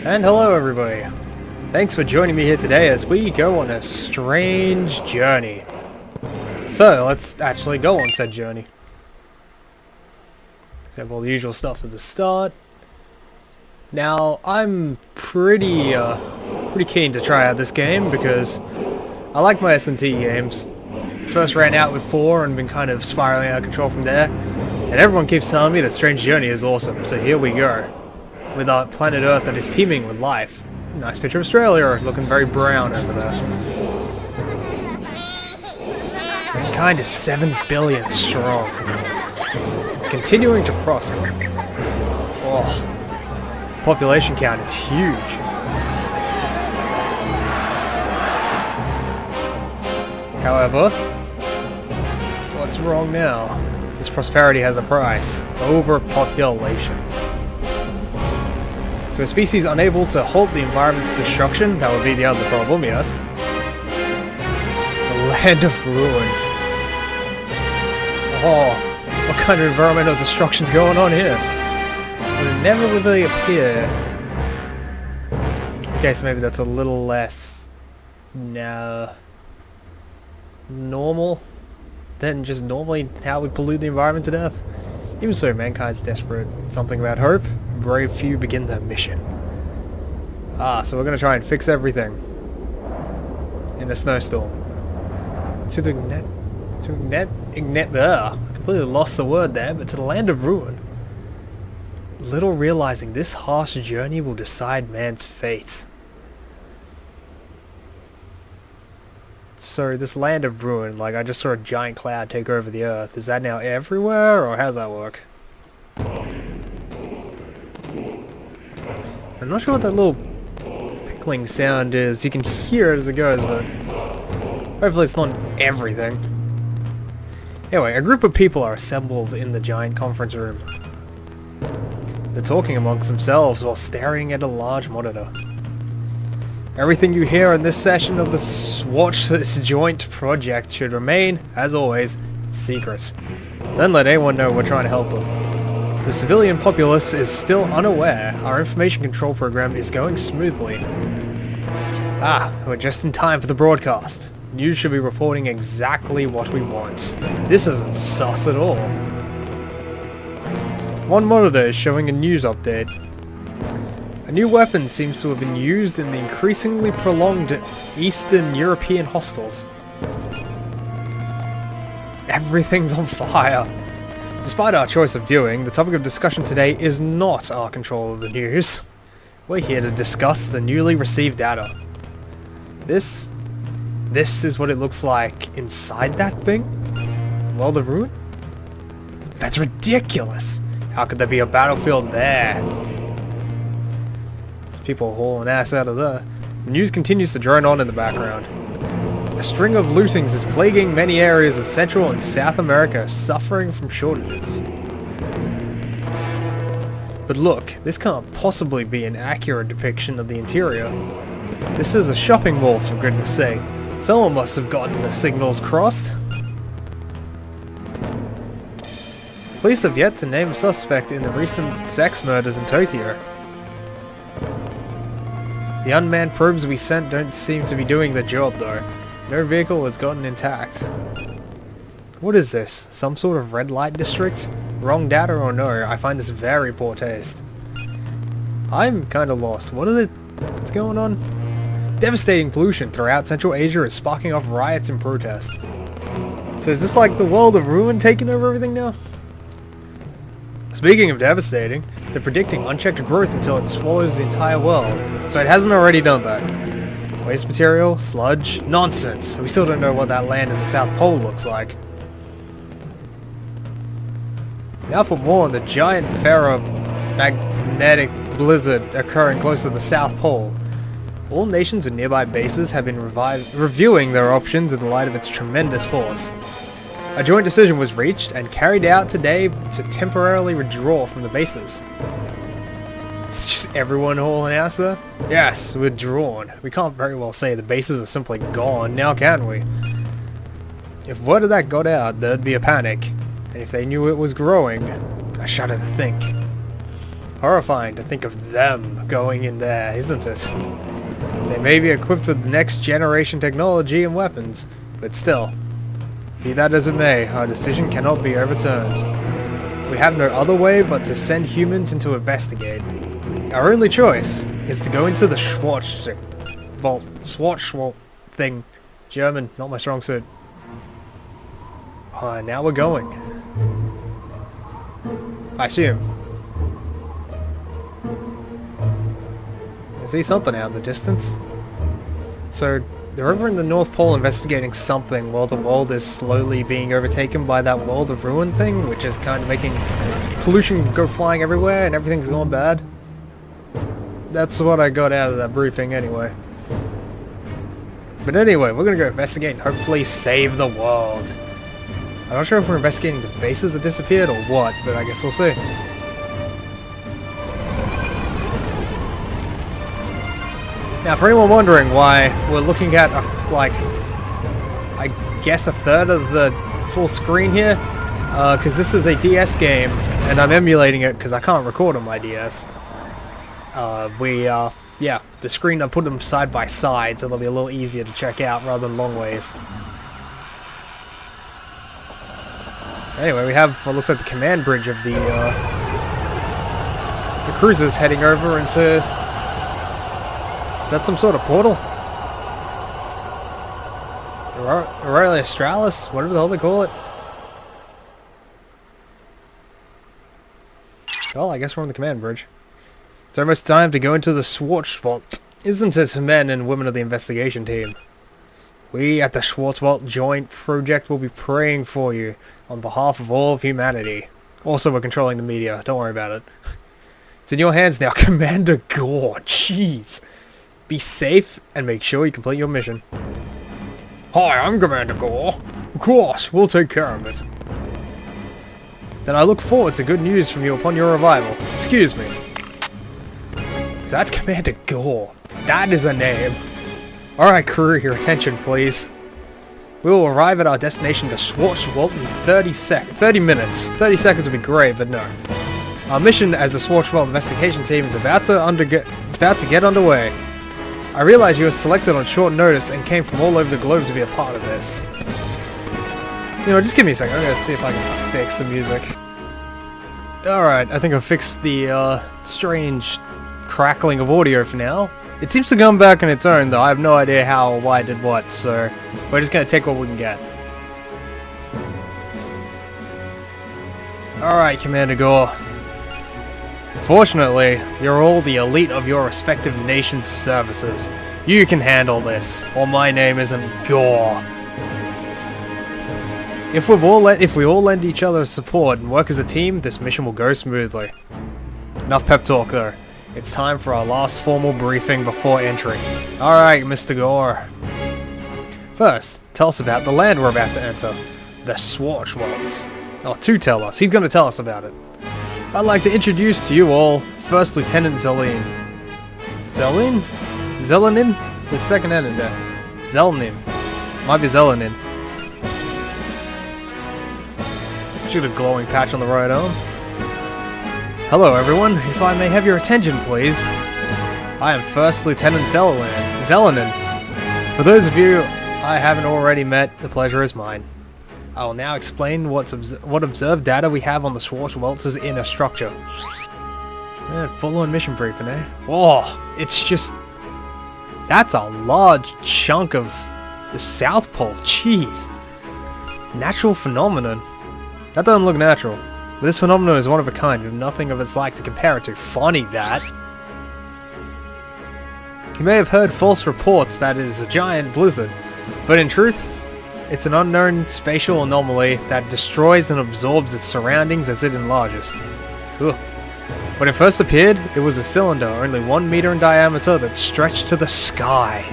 And hello everybody! Thanks for joining me here today as we go on a strange journey. So, let's actually go on said journey. So have all the usual stuff at the start. Now, I'm pretty keen to try out this game because I like my SMT games. First ran out with 4 and been kind of spiraling out of control from there. And everyone keeps telling me that Strange Journey is awesome, so here we go. With our planet Earth that is teeming with life. Nice picture of Australia, looking very brown over there. Mankind is 7 billion strong. It's continuing to prosper. Oh, population count is huge. However, what's wrong now? This prosperity has a price. Overpopulation. So a species unable to halt the environment's destruction, that would be the other problem, yes. The land of ruin. Oh, what kind of environmental destruction's going on here? Will inevitably appear. Okay, so maybe that's a little less normal than just normally how we pollute the environment to death. Even so, mankind's desperate. Something about hope. Brave few begin their mission. So we're gonna try and fix everything in a snowstorm. I completely lost the word there, but to the land of ruin. Little realizing this harsh journey will decide man's fate. So this land of ruin, like I just saw a giant cloud take over the earth. Is that now everywhere, or how does that work? I'm not sure what that little pickling sound is. You can hear it as it goes, but hopefully it's not everything. Anyway, a group of people are assembled in the giant conference room. They're talking amongst themselves while staring at a large monitor. Everything you hear in this session of the Swatch this joint project should remain, as always, secret. Don't let anyone know we're trying to help them. The civilian populace is still unaware. Our information control program is going smoothly. We're just in time for the broadcast. News should be reporting exactly what we want. This isn't sus at all. One monitor is showing a news update. A new weapon seems to have been used in the increasingly prolonged Eastern European hostels. Everything's on fire. Despite our choice of viewing, the topic of discussion today is not our control of the news. We're here to discuss the newly received data. This is what it looks like inside that thing? World of Ruin? That's ridiculous! How could there be a battlefield there? People hauling ass out of there. The news continues to drone on in the background. A string of lootings is plaguing many areas of Central and South America, suffering from shortages. But look, this can't possibly be an accurate depiction of the interior. This is a shopping mall, for goodness sake. Someone must have gotten the signals crossed. Police have yet to name a suspect in the recent sex murders in Tokyo. The unmanned probes we sent don't seem to be doing the job though. No vehicle has gotten intact. What is this? Some sort of red light district? Wrong data or no, I find this very poor taste. I'm kinda lost. What's going on? Devastating pollution throughout Central Asia is sparking off riots and protests. So is this like the world of ruin taking over everything now? Speaking of devastating, they're predicting unchecked growth until it swallows the entire world. So it hasn't already done that. Waste material, sludge, nonsense. We still don't know what that land in the South Pole looks like. Now for more on the giant ferromagnetic blizzard occurring close to the South Pole. All nations with nearby bases have been reviewing their options in the light of its tremendous force. A joint decision was reached and carried out today to temporarily withdraw from the bases. It's just everyone hauling ass there? Yes, withdrawn. We can't very well say the bases are simply gone, now can we? If word of that got out, there'd be a panic. And if they knew it was growing, I shudder to think. Horrifying to think of them going in there, isn't it? They may be equipped with next generation technology and weapons, but still, be that as it may, our decision cannot be overturned. We have no other way but to send humans in to investigate. Our only choice is to go into the Schwarzwald thing. German, not my strong suit. Now we're going. I assume. I see something out in the distance. So, they're over in the North Pole investigating something while the world is slowly being overtaken by that world of ruin thing, which is kind of making pollution go flying everywhere and everything's going bad. That's what I got out of that briefing anyway. But anyway, we're gonna go investigate and hopefully save the world. I'm not sure if we're investigating the bases that disappeared or what, but I guess we'll see. Now, for anyone wondering why we're looking at, like, I guess a third of the full screen here, because this is a DS game, and I'm emulating it because I can't record on my DS. Yeah, the screen, I put them side by side, so they'll be a little easier to check out rather than long ways. Anyway, we have what looks like the command bridge of the cruisers heading over into... Is that some sort of portal? Aurelia Australis? Whatever the hell they call it. Well, I guess we're on the command bridge. It's almost time to go into the Schwarzwald, isn't it, men and women of the investigation team? We at the Schwarzwald Joint Project will be praying for you on behalf of all of humanity. Also, we're controlling the media. Don't worry about it. It's in your hands now, Commander Gore. Jeez. Be safe and make sure you complete your mission. Hi, I'm Commander Gore. Of course, we'll take care of it. Then I look forward to good news from you upon your arrival. Excuse me. So that's Commander Gore. That is a name. Alright crew, your attention please. We will arrive at our destination to Schwarzwald in 30 minutes. 30 seconds would be great, but no. Our mission as the Schwarzwald investigation team is about to get underway. I realize you were selected on short notice and came from all over the globe to be a part of this. You know, just give me a second. I'm gonna see if I can fix the music. Alright, I think I fixed the strange crackling of audio for now. It seems to come back on its own though. I have no idea how or why I did what, so we're just gonna take what we can get. Alright, Commander Gore. Fortunately, you're all the elite of your respective nation's services. You can handle this, or my name isn't Gore. If we all lend each other support and work as a team, this mission will go smoothly. Enough pep talk though. It's time for our last formal briefing before entering. Alright, Mr. Gore. First, tell us about the land we're about to enter. The Schwarzwald. Oh, to tell us. He's going to tell us about it. I'd like to introduce to you all, First Lieutenant Zelin. Zelin? Zelenin? There's a second N in there. Zelenin. Might be Zelenin. Shoot a glowing patch on the right arm. Hello everyone, if I may have your attention please. I am First Lieutenant Zelenin. For those of you I haven't already met, the pleasure is mine. I will now explain what observed data we have on the Schwarzwald's inner structure. Full-on mission briefing, eh? Oh, it's just... That's a large chunk of the South Pole, jeez. Natural phenomenon. That doesn't look natural. But this phenomenon is one of a kind, with nothing of its like to compare it to. Funny that. You may have heard false reports that it is a giant blizzard, but in truth, it's an unknown spatial anomaly that destroys and absorbs its surroundings as it enlarges. Ugh. When it first appeared, it was a cylinder only 1 meter in diameter that stretched to the sky.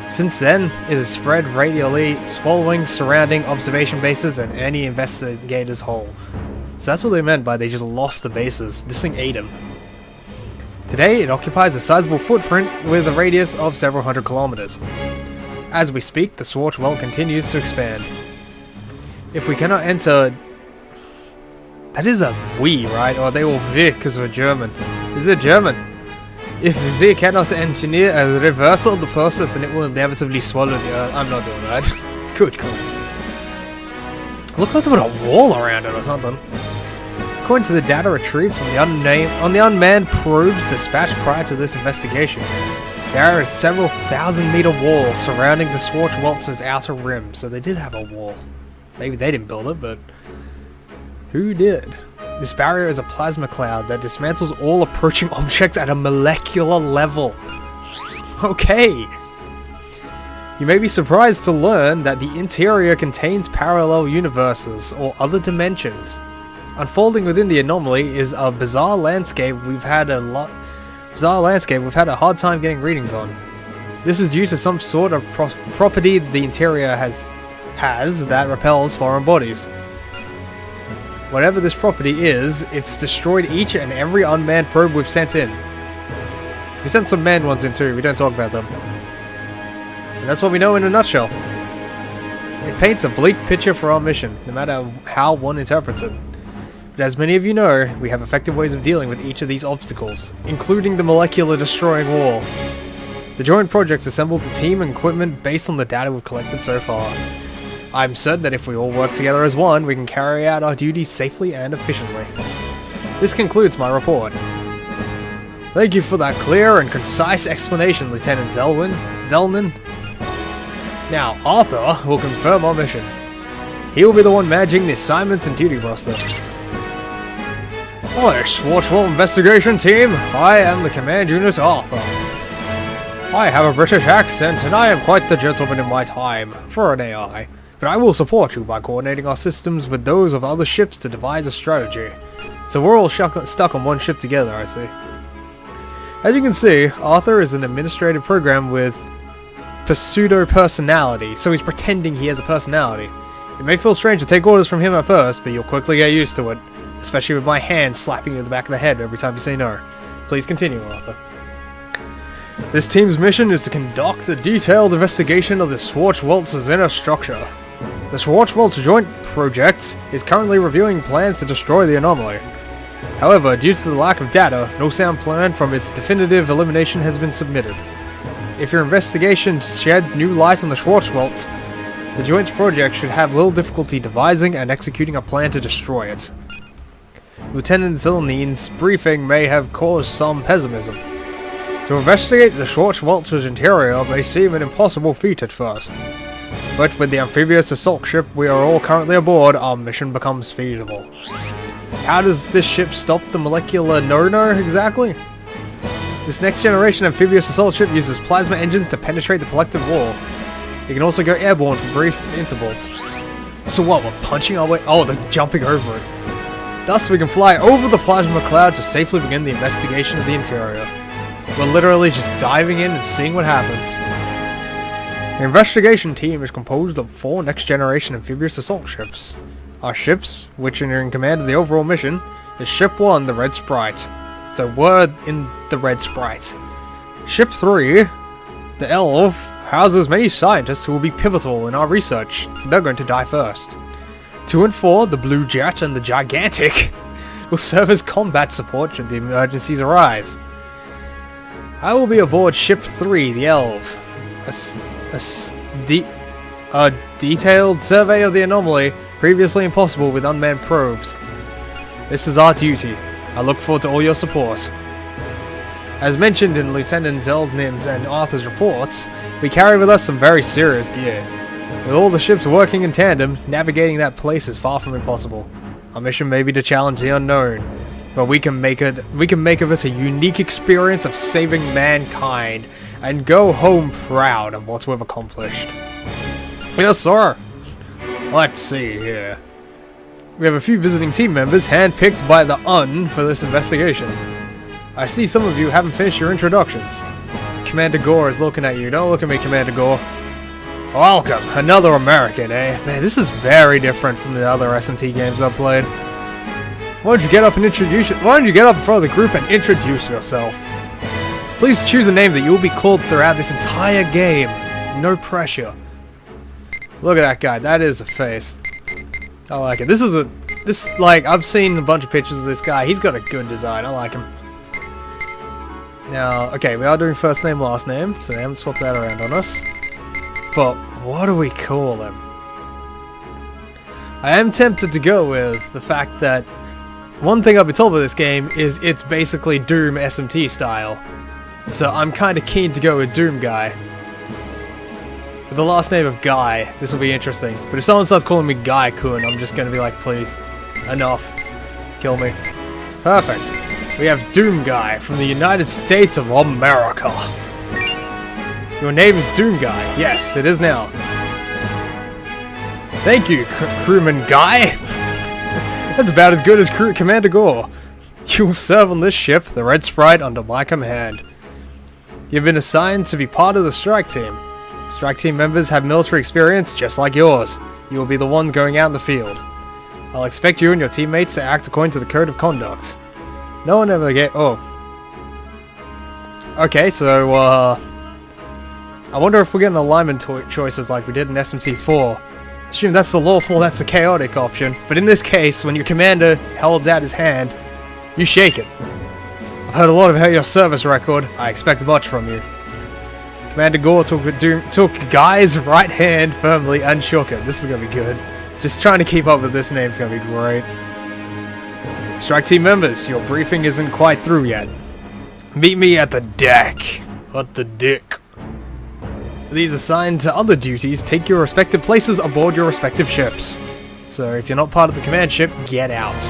Since then, it has spread radially, swallowing surrounding observation bases and any investigators whole. So that's what they meant by they just lost the bases. This thing ate them. Today, it occupies a sizable footprint with a radius of several hundred kilometers. As we speak, the Schwarzwald continues to expand. If we cannot enter... That is a we, right? Or are they all wir because we're German? Is it German? If they cannot engineer a reversal of the process, then it will inevitably swallow the earth. I'm not doing that. Good call. Looks like they put a wall around it or something. According to the data retrieved from the unmanned probes dispatched prior to this investigation, there is several thousand-meter wall surrounding the Schwarzwald's outer rim, so they did have a wall. Maybe they didn't build it, but who did? This barrier is a plasma cloud that dismantles all approaching objects at a molecular level. Okay. You may be surprised to learn that the interior contains parallel universes or other dimensions. Unfolding within the anomaly is a bizarre landscape we've had a hard time getting readings on. This is due to some sort of property the interior has that repels foreign bodies. Whatever this property is, it's destroyed each and every unmanned probe we've sent in. We sent some manned ones in too, we don't talk about them. And that's what we know in a nutshell. It paints a bleak picture for our mission, no matter how one interprets it. But as many of you know, we have effective ways of dealing with each of these obstacles, including the molecular destroying wall. The joint projects assembled the team and equipment based on the data we've collected so far. I'm certain that if we all work together as one, we can carry out our duties safely and efficiently. This concludes my report. Thank you for that clear and concise explanation, Lieutenant Zellman. Now, Arthur will confirm our mission. He will be the one managing the assignments and duty roster. Hello, Schwarzwald Investigation Team. I am the Command Unit Arthur. I have a British accent, and I am quite the gentleman in my time, for an AI. But I will support you by coordinating our systems with those of other ships to devise a strategy. So we're all stuck on one ship together, I see. As you can see, Arthur is an administrative program with pseudo-personality, so he's pretending he has a personality. It may feel strange to take orders from him at first, but you'll quickly get used to it. Especially with my hand slapping you in the back of the head every time you say no. Please continue, Arthur. This team's mission is to conduct a detailed investigation of the Schwarzwald's inner structure. The Schwarzwald's Joint Project is currently reviewing plans to destroy the anomaly. However, due to the lack of data, no sound plan from its definitive elimination has been submitted. If your investigation sheds new light on the Schwarzwald, the Joint Project should have little difficulty devising and executing a plan to destroy it. Lieutenant Zillnin's briefing may have caused some pessimism. To investigate the Schwarzwald's interior may seem an impossible feat at first. But with the amphibious assault ship we are all currently aboard, our mission becomes feasible. How does this ship stop the molecular no-no exactly? This next generation amphibious assault ship uses plasma engines to penetrate the collective wall. It can also go airborne for brief intervals. So what, we're punching our way? Oh, they're jumping over it. Thus we can fly over the plasma cloud to safely begin the investigation of the interior. We're literally just diving in and seeing what happens. The investigation team is composed of 4 next-generation amphibious assault ships. Our ships, which are in command of the overall mission, is Ship 1, the Red Sprite. So we're in the Red Sprite. Ship 3, the Elf, houses many scientists who will be pivotal in our research. They're going to die first. 2 and 4, the Blue Jet and the Gigantic, will serve as combat support should the emergencies arise. I will be aboard Ship 3, the Elf. A detailed survey of the anomaly, previously impossible with unmanned probes. This is our duty. I look forward to all your support. As mentioned in Lieutenant Zeldnin's and Arthur's reports, we carry with us some very serious gear. With all the ships working in tandem, navigating that place is far from impossible. Our mission may be to challenge the unknown, but we can make of it a unique experience of saving mankind, and go home proud of what we've accomplished. Yes, sir. Let's see here. We have a few visiting team members handpicked by the UN for this investigation. I see some of you haven't finished your introductions. Commander Gore is looking at you. Don't look at me, Commander Gore. Welcome, another American, eh? Man, this is very different from the other SMT games I've played. Why don't you get up in front of the group and introduce yourself? Please choose a name that you will be called throughout this entire game. No pressure. Look at that guy, that is a face. I like it. This is This, like, I've seen a bunch of pictures of this guy. He's got a good design. I like him. Now, okay, we are doing first name, last name, so they haven't swapped that around on us. But what do we call him? I am tempted to go with the fact that one thing I've been told about this game is it's basically Doom SMT style. So I'm kind of keen to go with Doom Guy. With the last name of Guy, this will be interesting. But if someone starts calling me Guy-kun, I'm just going to be like, please, enough. Kill me. Perfect. We have Doom Guy from the United States of America. Your name is Doom Guy. Yes, it is now. Thank you, Crewman Guy. That's about as good as Commander Gore. You will serve on this ship, the Red Sprite, under my command. You've been assigned to be part of the strike team. Strike team members have military experience just like yours. You will be the ones going out in the field. I'll expect you and your teammates to act according to the code of conduct. No one ever get... Oh. Okay, so, I wonder if we're getting alignment choices like we did in SMT4. Assume that's the lawful, that's the chaotic option. But in this case, when your commander holds out his hand, you shake it. I've heard a lot about your service record. I expect much from you. Commander Gore took Guy's right hand firmly and shook it. This is going to be good. Just trying to keep up with this name's going to be great. Strike team members, your briefing isn't quite through yet. Meet me at the deck. What the dick? These assigned to other duties, take your respective places aboard your respective ships. So if you're not part of the command ship, get out.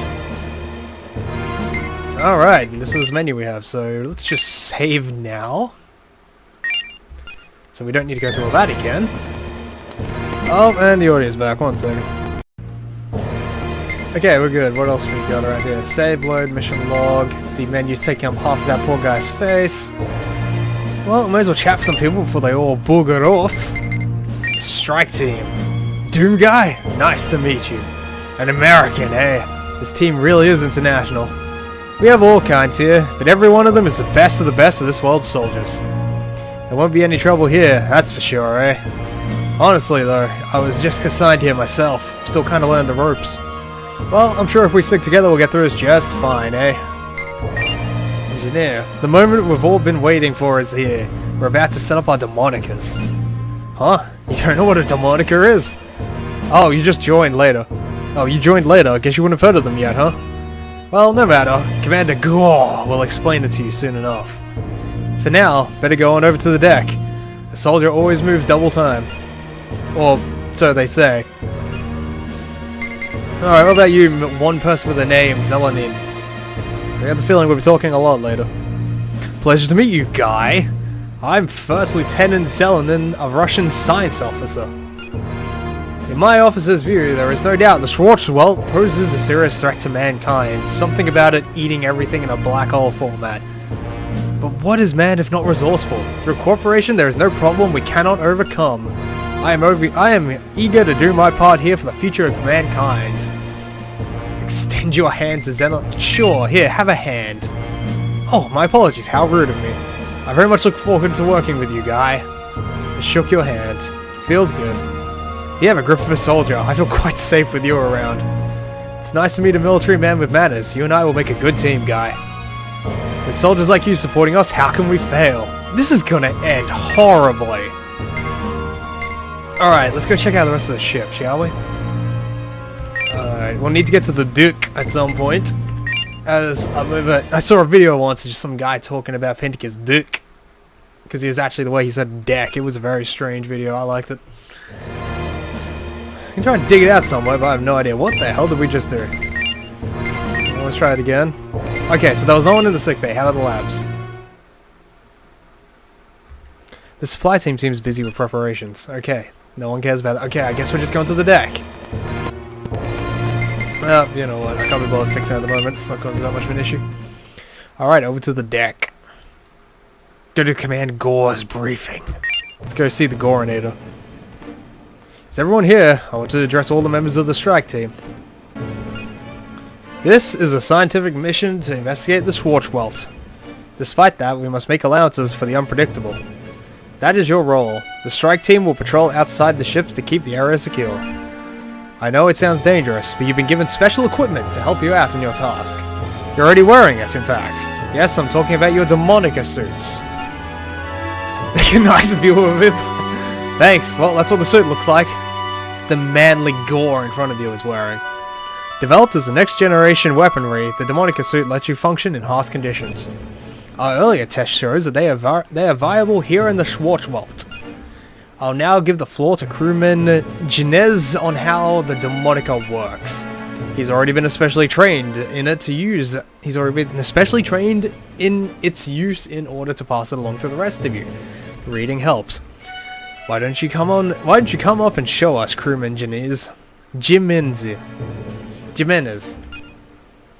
Alright, this is the menu we have, so let's just save now. So we don't need to go through all that again. Oh, and the audio's back, 1 second. Okay, we're good. What else have we got around here? Save, load, mission log. The menu's taking up half of that poor guy's face. Well, might as well chat for some people before they all booger off. Strike team. Doom Guy? Nice to meet you. An American, eh? This team really is international. We have all kinds here, but every one of them is the best of this world's soldiers. There won't be any trouble here, that's for sure, eh? Honestly though, I was just assigned here myself. I'm still kinda learning the ropes. Well, I'm sure if we stick together we'll get through this just fine, eh? Engineer, the moment we've all been waiting for is here. We're about to set up our demonicas. Huh? You don't know what a demonica is? Oh, you just joined later. Oh, you joined later. Guess you wouldn't have heard of them yet, huh? Well, no matter. Commander Gore will explain it to you soon enough. For now, better go on over to the deck. A soldier always moves double time. Or, so they say. Alright, what about you, one person with a name, Zelenin? I got the feeling we'll be talking a lot later. Pleasure to meet you, Guy. I'm First Lieutenant Zelenin, a Russian science officer. In my officer's view, there is no doubt the Schwarzwald poses a serious threat to mankind. Something about it eating everything in a black hole format. But what is man if not resourceful? Through cooperation, there is no problem we cannot overcome. I am eager to do my part here for the future of mankind. Extend your hand to Zelenin. Sure, here, have a hand. Oh, my apologies, how rude of me. I very much look forward to working with you, Guy. I shook your hand. Feels good. You have a grip of a soldier. I feel quite safe with you around. It's nice to meet a military man with manners. You and I will make a good team, Guy. With soldiers like you supporting us, how can we fail? This is gonna end horribly. Alright, let's go check out the rest of the ship, shall we? Alright, we'll need to get to the deck at some point. I saw a video once of just some guy talking about painting his dick. Because he was actually the way he said deck. It was a very strange video. I liked it. I can try and dig it out somewhere, but I have no idea. What the hell did we just do? Let's try it again. Okay, so there was no one in the sickbay. How about the labs? The supply team seems busy with preparations. Okay, no one cares about that. Okay, I guess we're just going to the deck. Well, you know what, I can't be bothered fixing it at the moment. It's not causing that much of an issue. Alright, over to the deck. Go to Command Gore's briefing. Let's go see the Gorinator. Is everyone here? I want to address all the members of the strike team. This is a scientific mission to investigate the Schwarzwald. Despite that, we must make allowances for the unpredictable. That is your role. The strike team will patrol outside the ships to keep the area secure. I know it sounds dangerous, but you've been given special equipment to help you out in your task. You're already wearing it, in fact. Yes, I'm talking about your Demonica suits. Nice view of it. Thanks. Well, that's what the suit looks like. The manly gore in front of you is wearing. Developed as the next generation weaponry, the Demonica suit lets you function in harsh conditions. Our earlier test shows that they are viable here in the Schwarzwald. I'll now give the floor to crewman Ginez on how the Demonica works. He's already been especially trained in its use in order to pass it along to the rest of you. Reading helps. Why don't you come up and show us, crewman Ginez? Jimenez.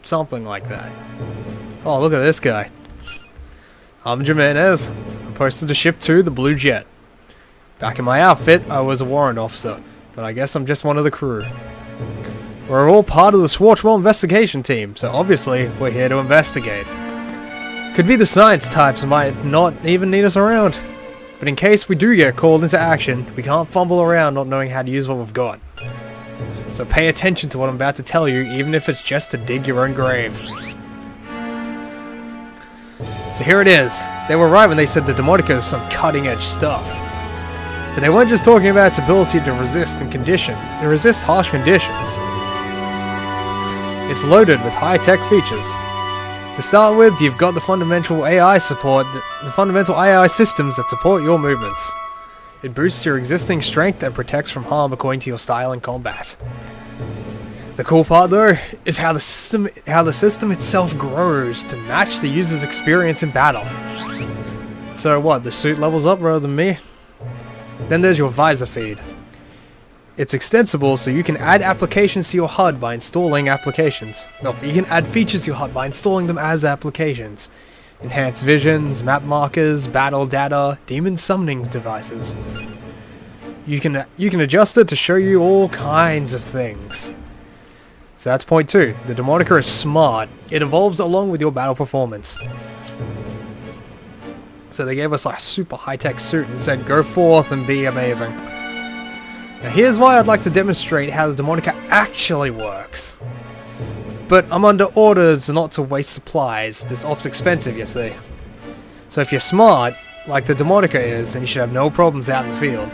Something like that. Oh, look at this guy. I'm Jimenez. I'm posted to Ship 2, the Blue Jet. Back in my outfit, I was a warrant officer, but I guess I'm just one of the crew. We're all part of the Schwarzwald investigation team, so obviously we're here to investigate. Could be the science types might not even need us around. But in case we do get called into action, we can't fumble around not knowing how to use what we've got. So pay attention to what I'm about to tell you, even if it's just to dig your own grave. So here it is. They were right when they said the Demonica is some cutting-edge stuff. But they weren't just talking about its ability to resist harsh conditions. It's loaded with high-tech features. To start with, you've got the fundamental AI systems that support your movements. It boosts your existing strength and protects from harm according to your style in combat. The cool part though is how the system itself grows to match the user's experience in battle. So what, the suit levels up rather than me? Then there's your visor feed. It's extensible, so you can add applications to your HUD by installing applications. No, you can add features to your HUD by installing them as applications. Enhanced visions, map markers, battle data, demon summoning devices. You can adjust it to show you all kinds of things. So that's point 2. The Demonica is smart. It evolves along with your battle performance. So they gave us a super high-tech suit and said go forth and be amazing. Now here's why I'd like to demonstrate how the Demonica actually works. But I'm under orders not to waste supplies. This op's expensive, you see. So if you're smart, like the Demonica is, then you should have no problems out in the field.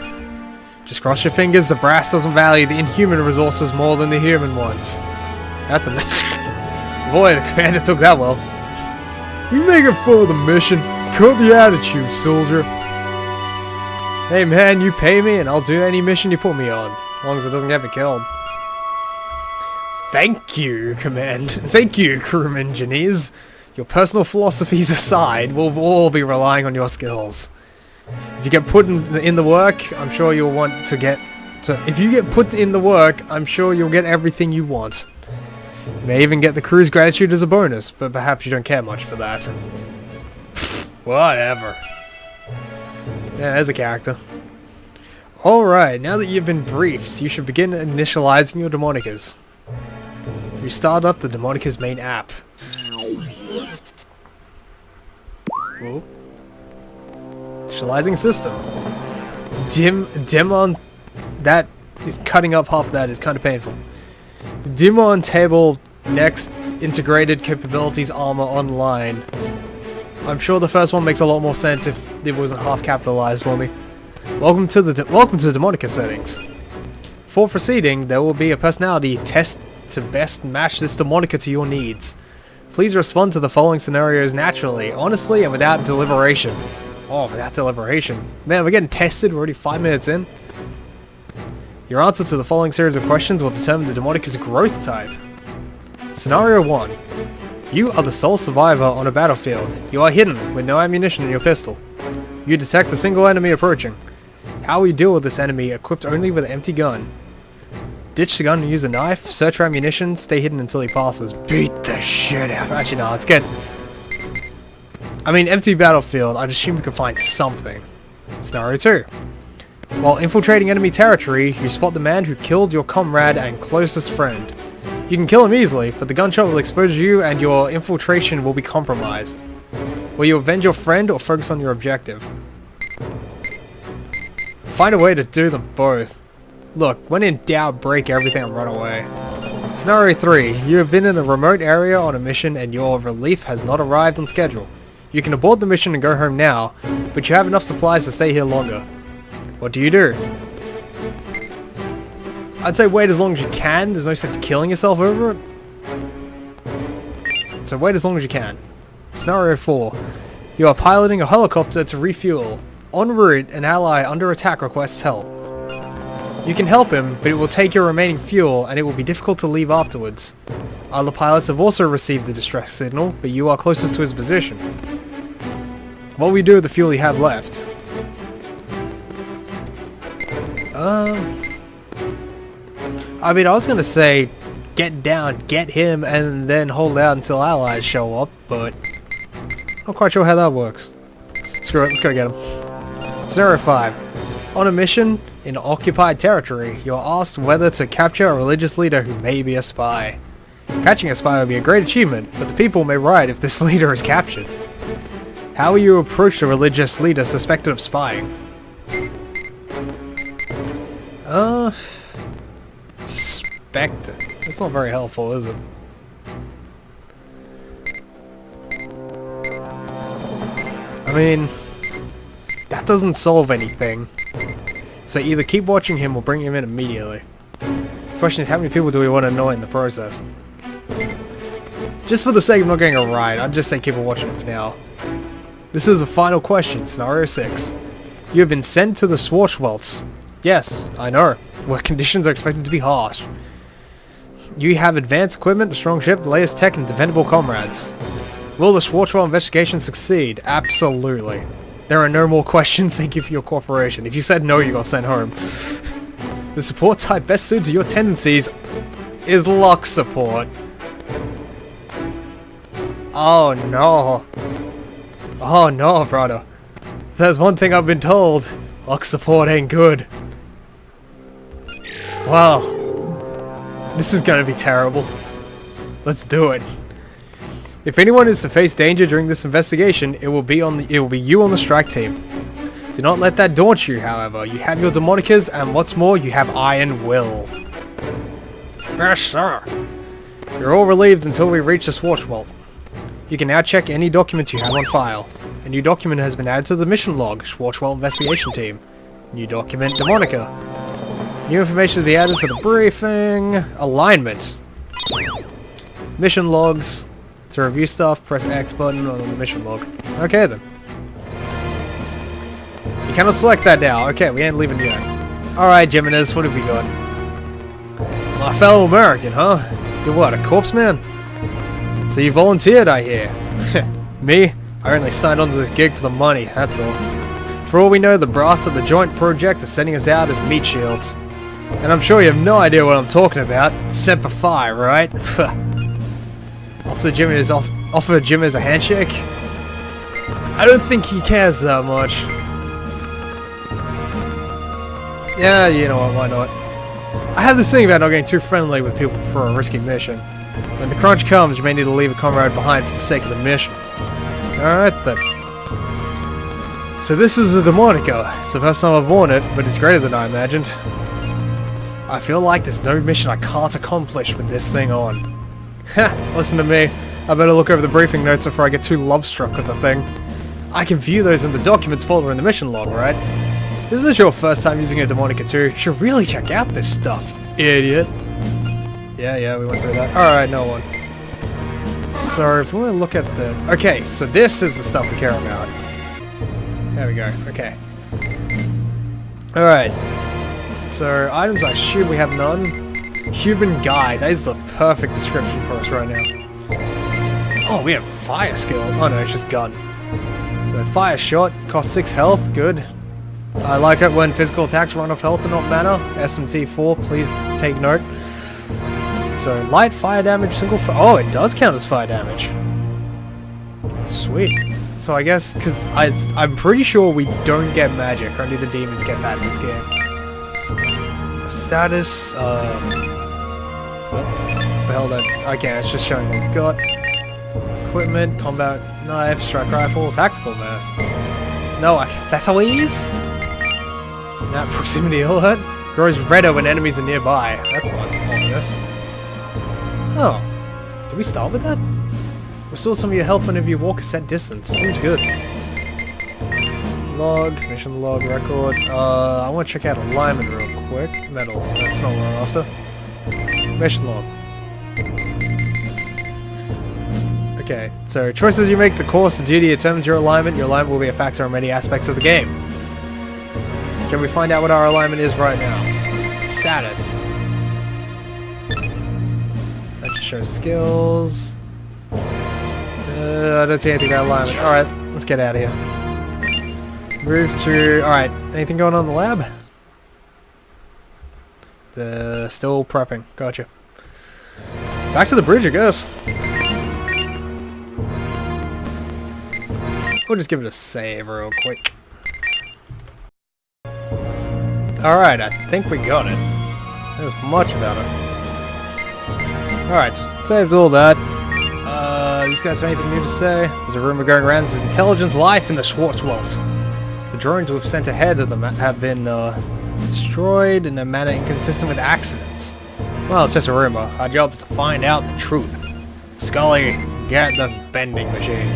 Just cross your fingers the brass doesn't value the inhuman resources more than the human ones. That's a boy, the commander took that well. You make it for the mission. Cut the attitude, soldier. Hey man, you pay me and I'll do any mission you put me on. As long as it doesn't get me killed. Thank you, crewman Ginez. Your personal philosophies aside, we'll all be relying on your skills. If you get put in the work, I'm sure you'll want to get... If you get put in the work, I'm sure you'll get everything you want. You may even get the crew's gratitude as a bonus, but perhaps you don't care much for that. Whatever. Yeah, there's a character. Alright, now that you've been briefed, you should begin initializing your Demonicas. You start up the Demonica's main app. Whoa. Initializing system. Demon... That is cutting up half of that is kind of painful. The Demon table next integrated capabilities armor online. I'm sure the first one makes a lot more sense if it wasn't half capitalized for me. Welcome to Demonica settings. Before proceeding, there will be a personality test to best match this Demonica to your needs. Please respond to the following scenarios naturally, honestly, and without deliberation. Oh, without deliberation. Man, we're getting tested. We're already 5 minutes in. Your answer to the following series of questions will determine the Demonica's growth type. Scenario 1. You are the sole survivor on a battlefield. You are hidden with no ammunition in your pistol. You detect a single enemy approaching. How will you deal with this enemy equipped only with an empty gun? Ditch the gun and use a knife, search for ammunition, stay hidden until he passes. Beat the shit out. Actually, no, it's good. I mean, empty battlefield, I'd assume you can find something. Scenario 2. While infiltrating enemy territory, you spot the man who killed your comrade and closest friend. You can kill him easily, but the gunshot will expose you and your infiltration will be compromised. Will you avenge your friend or focus on your objective? Find a way to do them both. Look, when in doubt, break everything and run away. Scenario 3. You have been in a remote area on a mission and your relief has not arrived on schedule. You can abort the mission and go home now, but you have enough supplies to stay here longer. What do? I'd say wait as long as you can. There's no sense killing yourself over it. So wait as long as you can. Scenario 4. You are piloting a helicopter to refuel. En route, an ally under attack requests help. You can help him, but it will take your remaining fuel and it will be difficult to leave afterwards. Other pilots have also received the distress signal, but you are closest to his position. What will you do with the fuel you have left? I mean, I was gonna say get down, get him, and then hold out until allies show up, but not quite sure how that works. Screw it, let's go get him. Scenario 5. On a mission in occupied territory, you are asked whether to capture a religious leader who may be a spy. Catching a spy would be a great achievement, but the people may riot if this leader is captured. How will you approach a religious leader suspected of spying? Suspected. That's not very helpful, is it? I mean, that doesn't solve anything. So either keep watching him or bring him in immediately. The question is, how many people do we want to annoy in the process? Just for the sake of not getting a ride, I'd just say keep watching him for now. This is the final question, Scenario 6. You have been sent to the Schwarzwalds. Yes, I know, where conditions are expected to be harsh. You have advanced equipment, a strong ship, the latest tech, and dependable comrades. Will the Schwarzwald investigation succeed? Absolutely. There are no more questions, thank you for your cooperation. If you said no, you got sent home. The support type best suited to your tendencies is luck support. Oh no. Oh no, brother. If there's one thing I've been told, luck support ain't good. Well, this is gonna be terrible. Let's do it. If anyone is to face danger during this investigation, it will be you on the strike team. Do not let that daunt you, however. You have your demonicas, and what's more, you have iron will. Yes, sir. You're all relieved until we reach the Schwarzwald. You can now check any documents you have on file. A new document has been added to the mission log, Schwarzwald Investigation Team. New document, Demonica. New information to be added for the briefing. Alignment. Mission logs. To review stuff, press X button on the mission log. Okay then. You cannot select that now. Okay, we ain't leaving yet. Alright, Geminis, what have we got? My fellow American, huh? You're what, a corpse man? So you volunteered, I hear. Me? I only signed on to this gig for the money, that's all. For all we know, the brass of the joint project are sending us out as meat shields. And I'm sure you have no idea what I'm talking about. Semper Fi, right? Offer Jim as a handshake? I don't think he cares that much. Yeah, you know what, why not? I have this thing about not getting too friendly with people for a risky mission. When the crunch comes, you may need to leave a comrade behind for the sake of the mission. Alright then. So this is the Demonica. It's the first time I've worn it, but it's greater than I imagined. I feel like there's no mission I can't accomplish with this thing on. Ha! Listen to me. I better look over the briefing notes before I get too love-struck with the thing. I can view those in the documents folder in the mission log, right? Isn't this your first time using a Demonica too? You should really check out this stuff, idiot. Yeah, we went through that. Alright, no one. So, if we want to look at the... Okay, so this is the stuff we care about. There we go, okay. Alright. So, items I assume we have none. Human guy, that is the perfect description for us right now. Oh, we have fire skill. Oh no, it's just gun. So, fire shot, costs 6 health, good. I like it when physical attacks run off health and not mana. SMT 4, please take note. So, light fire damage, single fire... Oh, it does count as fire damage. Sweet. So I guess, because I'm pretty sure we don't get magic. Only the demons get that in this game. Status, what the hell that... Okay, it's just showing what we've got. Equipment, combat knife, strike rifle, tactical vest. No, Thethawese? Not proximity alert. Grows redder when enemies are nearby. That's not obvious. Oh. Did we start with that? Restore some of your health whenever you walk a set distance. Seems good. Log, mission log, records. I want to check out alignment real quick. Metals, that's not what I'm after. Mission log. Okay, so choices you make the course of duty determines your alignment. Your alignment will be a factor in many aspects of the game. Can we find out what our alignment is right now? Status. That just shows skills. I don't see anything about alignment. Alright, let's get out of here. Move to... Alright, anything going on in the lab? Still prepping. Gotcha. Back to the bridge, I guess. We'll just give it a save real quick. Alright, I think we got it. There's much about it. Alright, so saved all that. These guys have anything new to say? There's a rumor going around there's intelligence life in the Schwarzwald. The drones we've sent ahead of them have been destroyed in a manner inconsistent with accidents. Well, it's just a rumor. Our job is to find out the truth. Scully, get the vending machine.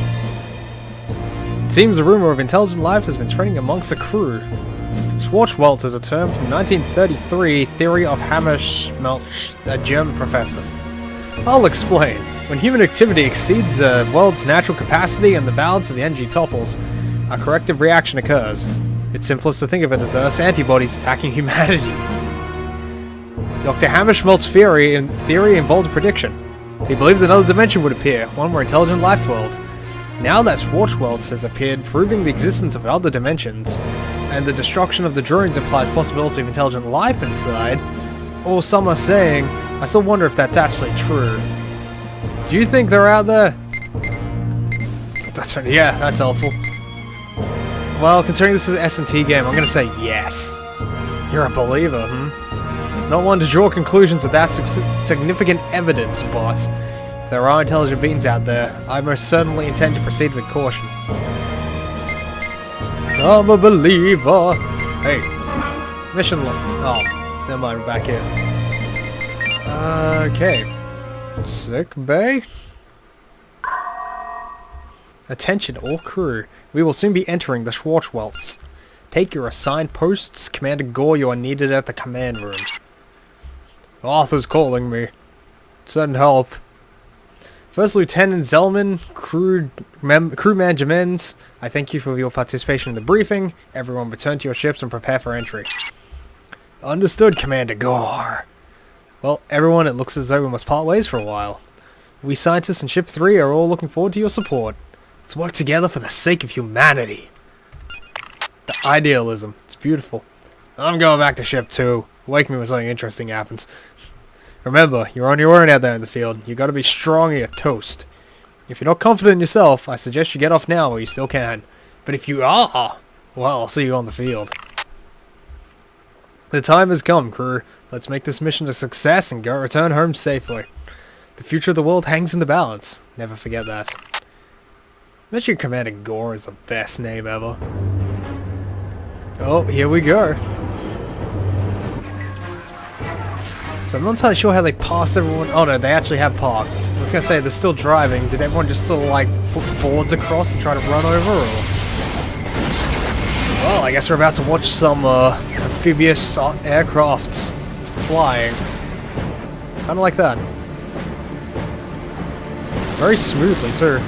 It seems a rumor of intelligent life has been spreading amongst the crew. Schwarzwald is a term from 1933 theory of Hammerschmelz, a German professor. I'll explain. When human activity exceeds the world's natural capacity and the balance of the energy topples, a corrective reaction occurs. It's simplest to think of it as Earth's antibodies attacking humanity. Dr. Hammerschmelz's theory involved a prediction. He believed another dimension would appear, one where intelligent life dwelled. Now that Schwarzwald has appeared, proving the existence of other dimensions, and the destruction of the drones implies possibility of intelligent life inside, or some are saying, I still wonder if that's actually true. Do you think they're out there? Yeah, that's helpful. Well, considering this is an SMT game, I'm gonna say yes. You're a believer, hmm? Not one to draw conclusions of that significant evidence, but if there are intelligent beings out there, I most certainly intend to proceed with caution. I'm a believer! Hey, mission log. Oh, never mind, we're back here. Okay. Sick bay? Attention all crew. We will soon be entering the Schwarzwald. Take your assigned posts. Commander Gore, you are needed at the command room. Arthur's calling me. Send help. First Lieutenant Zellman, crew managements, I thank you for your participation in the briefing. Everyone return to your ships and prepare for entry. Understood, Commander Gore. Well, everyone, it looks as though we must part ways for a while. We scientists in Ship 3 are all looking forward to your support. Let's work together for the sake of humanity. The idealism. It's beautiful. I'm going back to Ship 2. Wake me when something interesting happens. Remember, you're on your own out there in the field. You gotta be strong or you're toast. If you're not confident in yourself, I suggest you get off now while you still can. But if you are, well, I'll see you on the field. The time has come, crew. Let's make this mission a success and go return home safely. The future of the world hangs in the balance. Never forget that. Mission Commander Gore is the best name ever. Oh, here we go. So I'm not entirely sure how they passed everyone. Oh no, they actually have parked. I was gonna say, they're still driving. Did everyone just sort of like put boards across and try to run over? Or... Well, I guess we're about to watch some amphibious aircrafts flying. Kinda like that. Very smoothly too.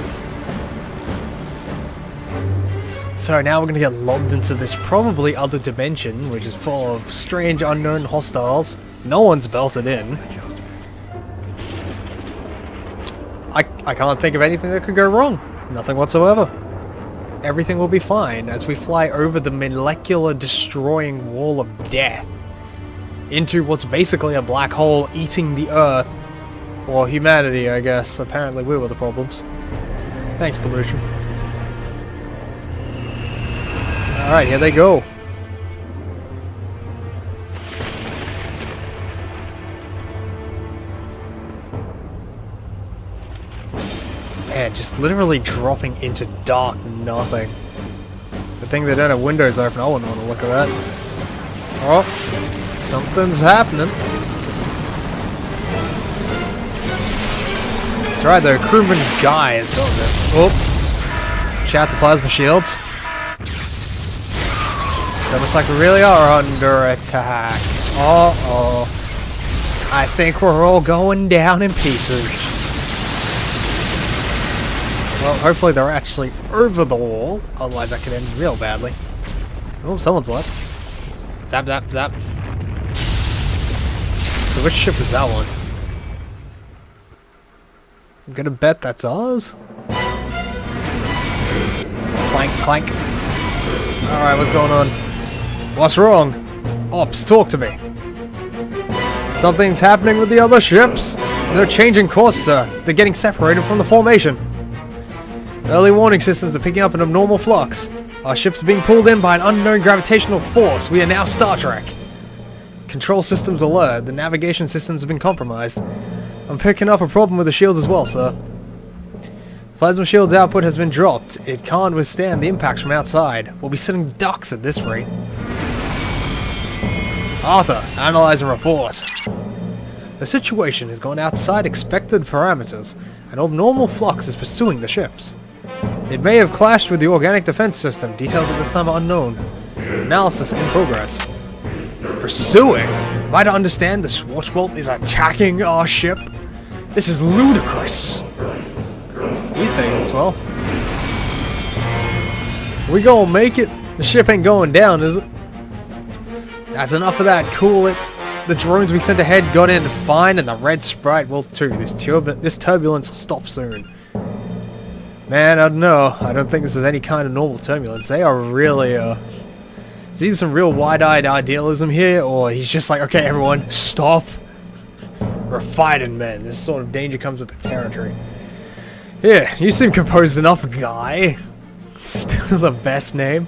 So now we're gonna get lobbed into this probably other dimension, which is full of strange unknown hostiles. No one's belted in. I can't think of anything that could go wrong. Nothing whatsoever. Everything will be fine as we fly over the molecular destroying wall of death into what's basically a black hole eating the Earth. Or humanity, I guess. Apparently we were the problems. Thanks, pollution. Alright, here they go. Man, just literally dropping into dark nothing. The thing they don't have windows open, I wouldn't want to look at that. Oh, Something's happening. That's right, the crewman guy has got this. Oh! Shout to plasma shields. It's almost like we really are under attack. Uh-oh. I think we're all going down in pieces. Well, hopefully they're actually over the wall. Otherwise that could end real badly. Oh, someone's left. Zap, zap, zap. So which ship is that one? I'm gonna bet that's ours. Clank, clank. Alright, what's going on? What's wrong? Ops, talk to me. Something's happening with the other ships. They're changing course, sir. They're getting separated from the formation. Early warning systems are picking up an abnormal flux. Our ships are being pulled in by an unknown gravitational force. We are now Star Trek. Control systems alert. The navigation systems have been compromised. I'm picking up a problem with the shields as well, sir. Plasma shield's output has been dropped. It can't withstand the impacts from outside. We'll be sitting ducks at this rate. Arthur, analyze and report. The situation has gone outside expected parameters. An abnormal flux is pursuing the ships. It may have clashed with the organic defense system. Details at this time are unknown. Analysis in progress. Pursuing? Am I to understand the Schwarzwald is attacking our ship? This is ludicrous. He's saying as well. We gonna make it? The ship ain't going down, is it? That's enough of that. Cool it. The drones we sent ahead got in fine, and the red sprite will too. This turbulence will stop soon. Man, I don't know. I don't think this is any kind of normal turbulence. They are really, is either some real wide-eyed idealism here, or he's just like, okay, everyone, stop. We're fighting men. This sort of danger comes with the territory. Yeah, you seem composed enough, guy. Still the best name.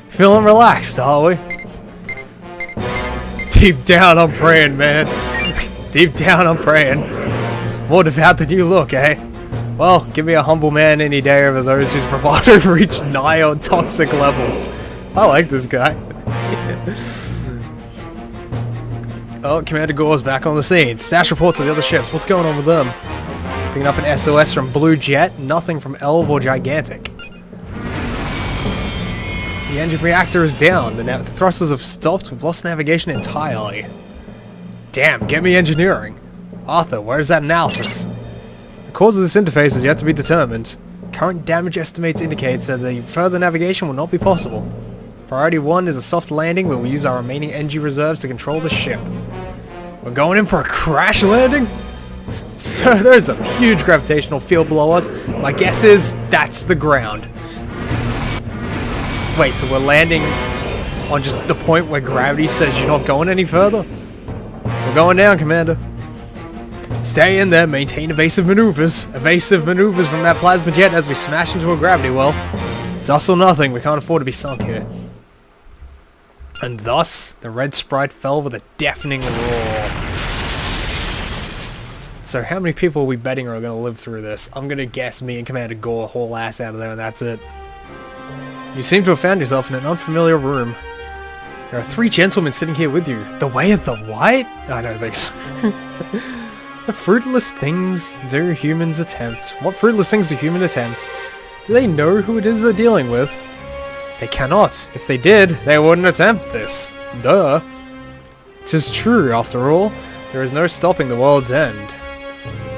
Feeling relaxed, are we? Deep down, I'm praying, man. Deep down, I'm praying. More devout than you look, eh? Well, give me a humble man any day over those whose bravado reach nigh on toxic levels. I like this guy. Oh, Commander Gore's back on the scene. Stash reports of the other ships. What's going on with them? Picking up an SOS from Blue Jet. Nothing from Elv or Gigantic. The engine reactor is down. The thrusters have stopped. We've lost navigation entirely. Damn, get me engineering. Arthur, where's that analysis? The cause of this interface is yet to be determined. Current damage estimates indicate that the further navigation will not be possible. Priority 1 is a soft landing where we use our remaining NG reserves to control the ship. We're going in for a crash landing? Sir, there's a huge gravitational field below us. My guess is that's the ground. Wait, so we're landing on just the point where gravity says you're not going any further? We're going down, Commander. Stay in there, maintain evasive maneuvers. Evasive maneuvers from that plasma jet as we smash into a gravity well. It's us or nothing, we can't afford to be sunk here. And thus, the red sprite fell with a deafening roar. So how many people are we betting are going to live through this? I'm going to guess me and Commander Gore haul ass out of there and that's it. You seem to have found yourself in an unfamiliar room. There are 3 gentlemen sitting here with you. The way of the white? I don't think so. The fruitless things do humans attempt. What fruitless things do humans attempt? Do they know who it is they're dealing with? They cannot. If they did, they wouldn't attempt this. Duh. 'Tis true, after all. There is no stopping the world's end.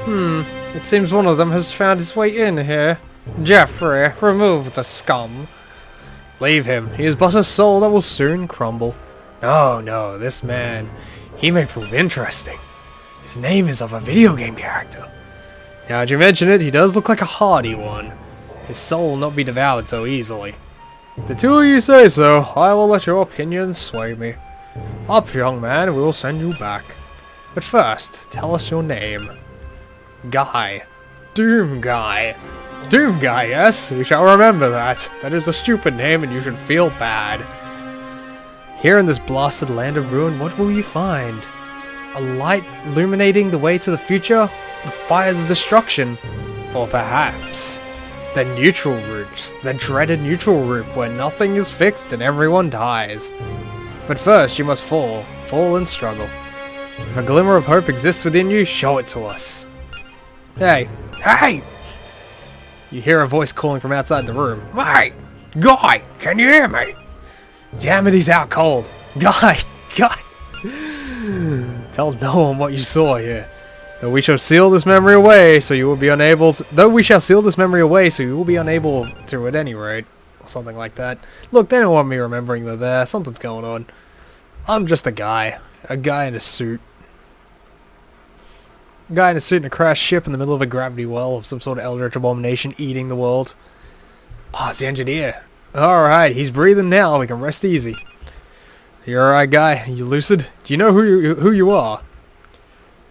It seems one of them has found his way in here. Geoffrey, remove the scum. Leave him. He is but a soul that will soon crumble. No, this man, he may prove interesting. His name is of a video game character. Now that you mention it, he does look like a hardy one. His soul will not be devoured so easily. If the two of you say so, I will let your opinions sway me. Up, young man, we will send you back. But first, tell us your name. Guy. Doom Guy. Doom Guy, yes, we shall remember that. That is a stupid name and you should feel bad. Here in this blasted land of ruin, what will you find? A light illuminating the way to the future? The fires of destruction? Or perhaps the neutral route, the dreaded neutral route where nothing is fixed and everyone dies. But first, you must fall. Fall and struggle. If a glimmer of hope exists within you, show it to us. Hey! Hey! You hear a voice calling from outside the room. Hey! Guy! Can you hear me? Damn it, he's out cold. Guy! Guy! Tell no one what you saw here. Though we shall seal this memory away, so you will be unable to... at any rate. Or something like that. Look, they don't want me remembering they're there. Something's going on. I'm just a guy. A guy in a suit. A guy in a suit in a crashed ship in the middle of a gravity well of some sort of eldritch abomination eating the world. Ah, it's the engineer. Alright, he's breathing now. We can rest easy. You alright, guy? You lucid? Do you know who you are?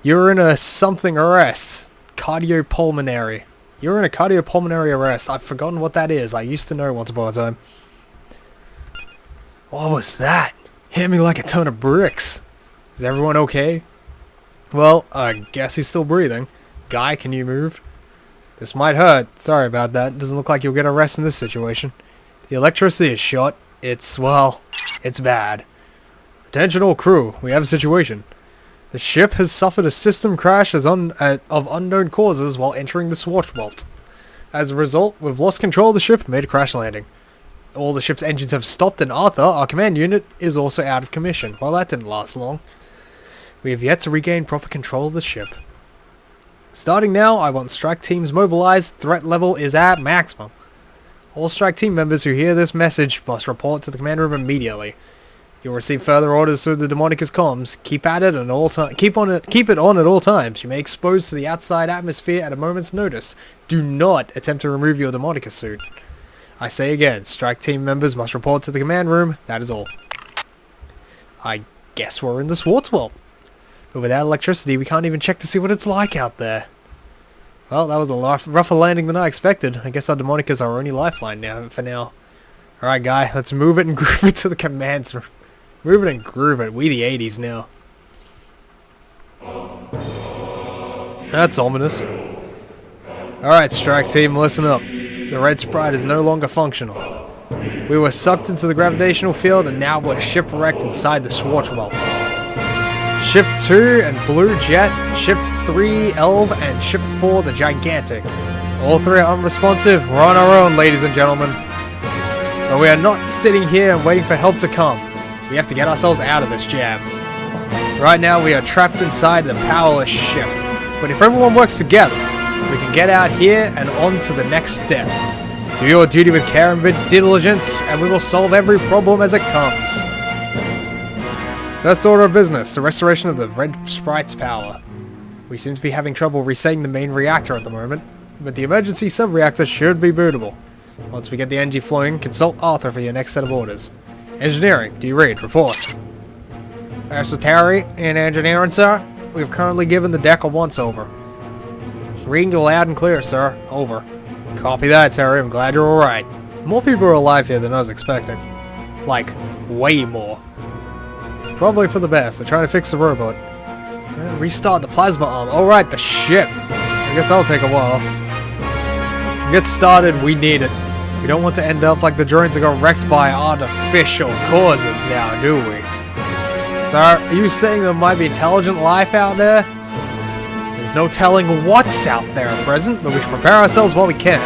You're in a something arrest. Cardiopulmonary. You're in a cardiopulmonary arrest. I've forgotten what that is. I used to know once upon a time. What was that? Hit me like a ton of bricks. Is everyone okay? Well, I guess he's still breathing. Guy, can you move? This might hurt. Sorry about that. Doesn't look like you'll get a rest in this situation. The electricity is short. It's bad. Attention all crew. We have a situation. The ship has suffered a system crash of unknown causes while entering the Schwarzwald. As a result, we've lost control of the ship and made a crash landing. All the ship's engines have stopped and Arthur, our command unit, is also out of commission. Well, that didn't last long. We have yet to regain proper control of the ship. Starting now, I want strike teams mobilized. Threat level is at maximum. All strike team members who hear this message must report to the command room immediately. You'll receive further orders through the Demonicus comms. Keep at it at all times. Keep it on at all times. You may expose to the outside atmosphere at a moment's notice. Do not attempt to remove your Demonicus suit. I say again, strike team members must report to the command room. That is all. I guess we're in the Schwarzwald. But without electricity, we can't even check to see what it's like out there. Well, that was a rougher landing than I expected. I guess our Demonicus are our only lifeline now, for now. Alright, guy, let's move it and groove it to the commands room. Move it and groove it. We the 80s now. That's ominous. Alright, strike team, listen up. The red sprite is no longer functional. We were sucked into the gravitational field and now we're shipwrecked inside the Schwarzwald. Ship 2 and Blue Jet, Ship 3 Elv, and Ship 4 the Gigantic. All three are unresponsive. We're on our own, ladies and gentlemen. But we are not sitting here and waiting for help to come. We have to get ourselves out of this jam. Right now we are trapped inside the powerless ship. But if everyone works together, we can get out here and on to the next step. Do your duty with care and diligence, and we will solve every problem as it comes. First order of business, the restoration of the red sprite's power. We seem to be having trouble resetting the main reactor at the moment, but the emergency sub-reactor should be bootable. Once we get the energy flowing, consult Arthur for your next set of orders. Engineering, do you read? Report. Terry in engineering, sir. We have currently given the deck a once-over. Reading you loud and clear, sir. Over. Copy that, Terry. I'm glad you're alright. More people are alive here than I was expecting. Like, way more. Probably for the best. They're trying to fix the robot. And restart the plasma arm. Alright, the ship. I guess that'll take a while. Get started, we need it. We don't want to end up like the drones that got wrecked by artificial causes now, do we? Sir, are you saying there might be intelligent life out there? There's no telling what's out there at present, but we should prepare ourselves while we can.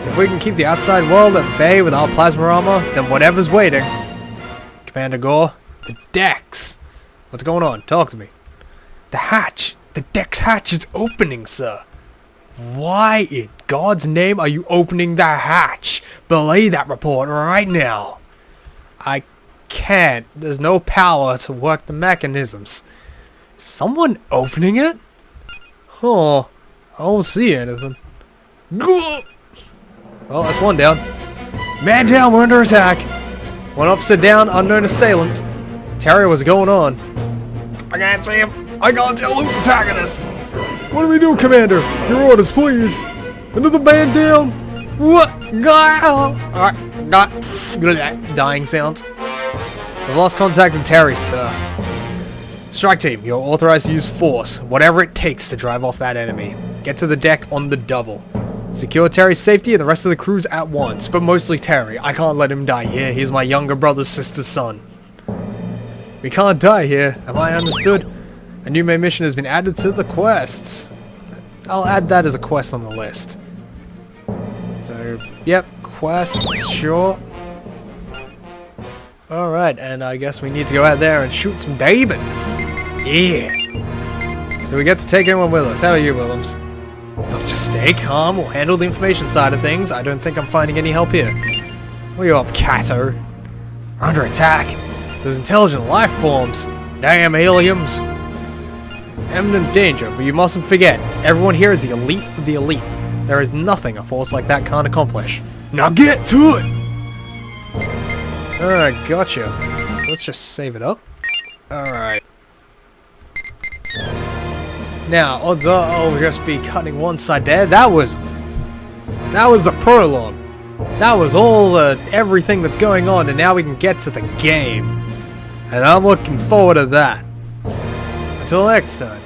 If we can keep the outside world at bay with our plasma armor, then whatever's waiting. Commander Gore, the decks. What's going on? Talk to me. The hatch. The deck's hatch is opening, sir. Why in God's name are you opening the hatch? Belay that report right now. I can't. There's no power to work the mechanisms. Is someone opening it? Huh. I don't see anything. Well, that's one down. Man down, we're under attack. One officer down, unknown assailant. Terry, what's going on? I can't see him. I can't tell who's attacking us. What do we do, Commander? Your orders, please. Another man down. What? Alright, got dying sounds. We've lost contact with Terry, sir. Strike team, you're authorized to use force, whatever it takes to drive off that enemy. Get to the deck on the double. Secure Terry's safety and the rest of the crews at once, but mostly Terry. I can't let him die here. He's my younger brother's sister's son. We can't die here. Am I understood? A new main mission has been added to the quests. I'll add that as a quest on the list. So, yep, quests, sure. Alright, and I guess we need to go out there and shoot some demons. Yeah. Do we get to take anyone with us? How are you, Willems? Look, just stay calm. We'll handle the information side of things. I don't think I'm finding any help here. What are you up, Cato? We're under attack. Those intelligent life forms. Damn aliens. Imminent danger, but you mustn't forget, everyone here is the elite of the elite. There is nothing a force like that can't accomplish. Now get to it! Alright, gotcha. So let's just save it up. Alright. Now, odds are I'll just be cutting one side there. That was the prologue. That was all everything that's going on, and now we can get to the game. And I'm looking forward to that. Until next time.